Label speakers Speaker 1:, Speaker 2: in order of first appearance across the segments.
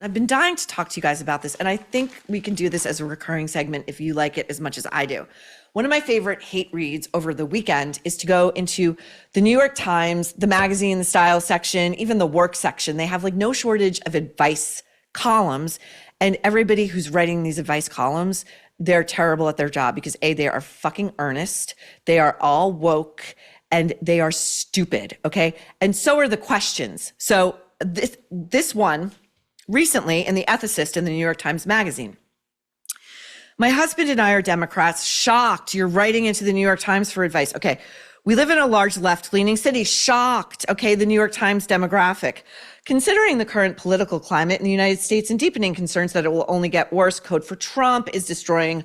Speaker 1: I've been dying to talk to you guys about this, and I think we can do this as a recurring segment if you like it as much as I do. One of my favorite hate reads over the weekend is to go into the New York Times, the magazine, the style section, even the work section. They have like no shortage of advice columns, and everybody who's writing these advice columns, they're terrible at their job because A, they are fucking earnest, they are all woke, and they are stupid, okay? And so are the questions. So this one, recently in The Ethicist in the New York Times Magazine. My husband and I are Democrats. Shocked you're writing into the New York Times for advice. Okay, we live in a large left-leaning city. Shocked. Okay, the New York Times demographic. Considering the current political climate in the United States and deepening concerns that it will only get worse, Code for Trump is destroying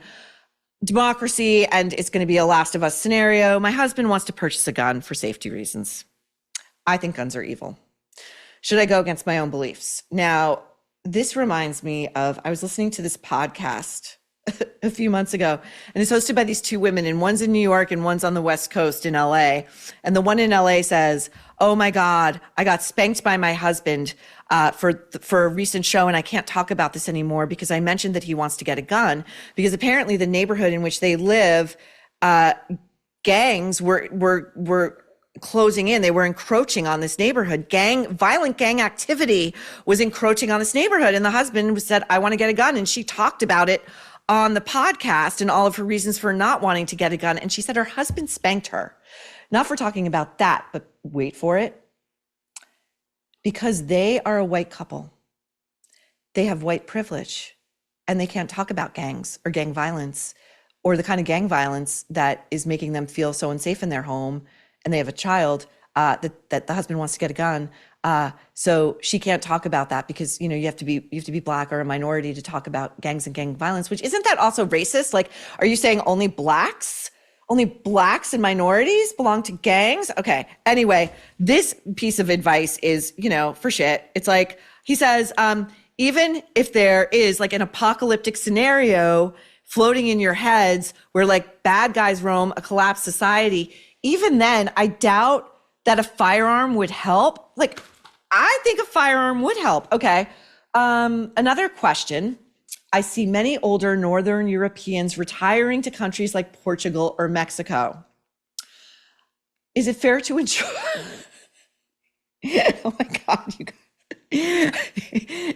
Speaker 1: democracy and it's going to be a Last of Us scenario. My husband wants to purchase a gun for safety reasons. I think guns are evil. Should I go against my own beliefs? Now, this reminds me of, I was listening to this podcast a few months ago, and it's hosted by these two women, and one's in New York and one's on the West Coast in LA. And the one in LA says, oh my God, I got spanked by my husband for a recent show, and I can't talk about this anymore because I mentioned that he wants to get a gun, because apparently the neighborhood in which they live, gangs were closing in. They were encroaching on this neighborhood. Violent gang activity was encroaching on this neighborhood. And the husband said, I want to get a gun. And she talked about it on the podcast and all of her reasons for not wanting to get a gun. And she said her husband spanked her, not for talking about that, but wait for it, because they are a white couple. They have white privilege and they can't talk about gangs or gang violence or the kind of gang violence that is making them feel so unsafe in their home. And they have a child that the husband wants to get a gun. So she can't talk about that because, you know, you have to be Black or a minority to talk about gangs and gang violence, which isn't that also racist? Like, are you saying only Blacks and minorities belong to gangs? Okay. Anyway, this piece of advice is, you know, for shit. It's like, he says, even if there is like an apocalyptic scenario floating in your heads where like bad guys roam a collapsed society, even then, I doubt that a firearm would help. Like, I think a firearm would help. Okay. Another question. I see many older Northern Europeans retiring to countries like Portugal or Mexico. Is it fair to enjoy? Oh my God, you guys.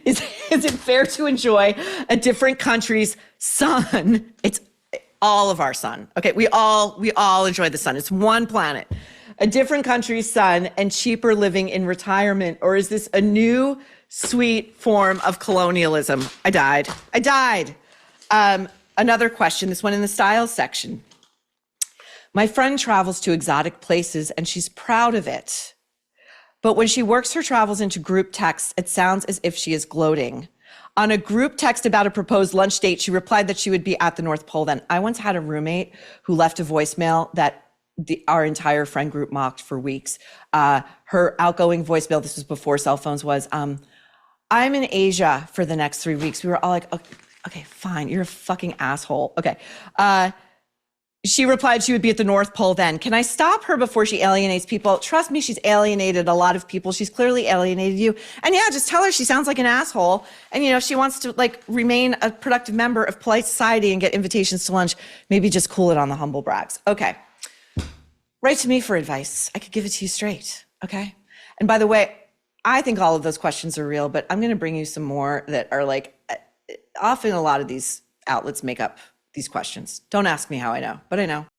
Speaker 1: Is it fair to enjoy a different country's sun? It's all of our sun. Okay, we all enjoy the sun. It's one planet. A different country's sun and cheaper living in retirement, or is this a new sweet form of colonialism? I died. Another question, this one in the style section. My friend travels to exotic places and she's proud of it. But when she works her travels into group texts, it sounds as if she is gloating. On a group text about a proposed lunch date, she replied that she would be at the North Pole then. I once had a roommate who left a voicemail that our entire friend group mocked for weeks. Her outgoing voicemail, this was before cell phones, was, I'm in Asia for the next 3 weeks. We were all like, okay, fine, you're a fucking asshole. Okay. She replied she would be at the North Pole then. Can I stop her before she alienates people? Trust me, she's alienated a lot of people. She's clearly alienated you. And yeah, just tell her she sounds like an asshole. And you know, if she wants to like remain a productive member of polite society and get invitations to lunch, maybe just cool it on the humble brags. Okay. Write to me for advice. I could give it to you straight. Okay. And by the way, I think all of those questions are real, but I'm going to bring you some more that are like, often a lot of these outlets make up these questions. Don't ask me how I know, but I know.